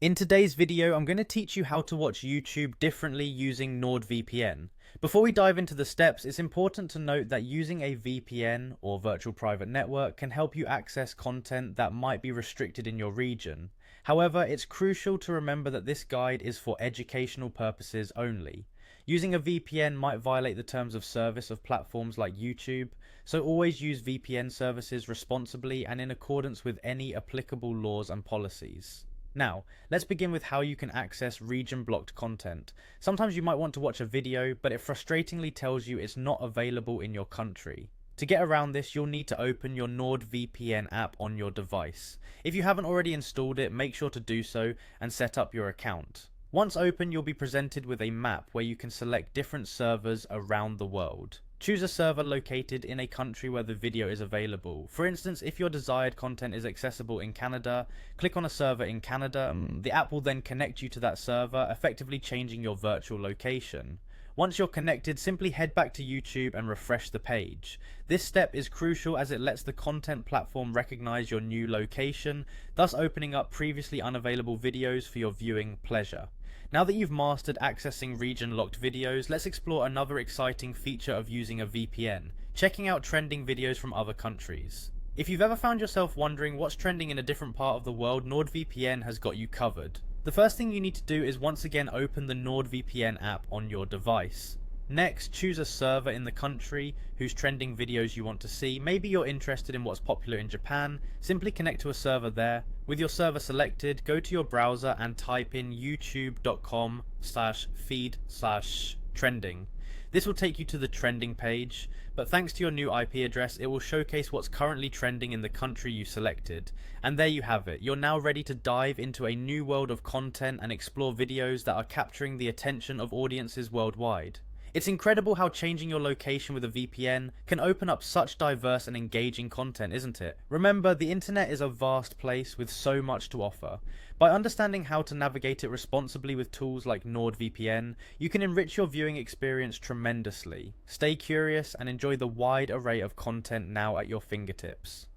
In today's video, I'm going to teach you how to watch YouTube differently using Nordvpn. Before we dive into the steps, it's important to note that using a VPN or virtual private network can help you access content that might be restricted in your region. However, it's crucial to remember that this guide is for educational purposes only. Using a VPN might violate the terms of service of platforms like YouTube, so always use VPN services responsibly and in accordance with any applicable laws and policies. Now, let's begin with how you can access region-blocked content. Sometimes you might want to watch a video, but it frustratingly tells you it's not available in your country. To get around this, you'll need to open your Nordvpn app on your device. If you haven't already installed it, make sure to do so and set up your account. Once open, you'll be presented with a map where you can select different servers around the world. Choose a server located in a country where the video is available. For instance, if your desired content is accessible in Canada, click on a server in Canada. The app will then connect you to that server, effectively changing your virtual location. Once you're connected, simply head back to YouTube and refresh the page. This step is crucial as it lets the content platform recognize your new location, thus opening up previously unavailable videos for your viewing pleasure. Now that you've mastered accessing region-locked videos, let's explore another exciting feature of using a VPN, checking out trending videos from other countries. If you've ever found yourself wondering what's trending in a different part of the world, Nordvpn has got you covered. The first thing you need to do is once again open the Nordvpn app on your device. Next, choose a server in the country whose trending videos you want to see. Maybe you're interested in what's popular in Japan. Simply connect to a server there. With your server selected, go to your browser and type in youtube.com/feed/trending. This will take you to the trending page, but thanks to your new IP address, it will showcase what's currently trending in the country you selected. And there you have it. You're now ready to dive into a new world of content and explore videos that are capturing the attention of audiences worldwide. It's incredible how changing your location with a VPN can open up such diverse and engaging content, isn't it? Remember, the internet is a vast place with so much to offer. By understanding how to navigate it responsibly with tools like NordVPN, you can enrich your viewing experience tremendously. Stay curious and enjoy the wide array of content now at your fingertips.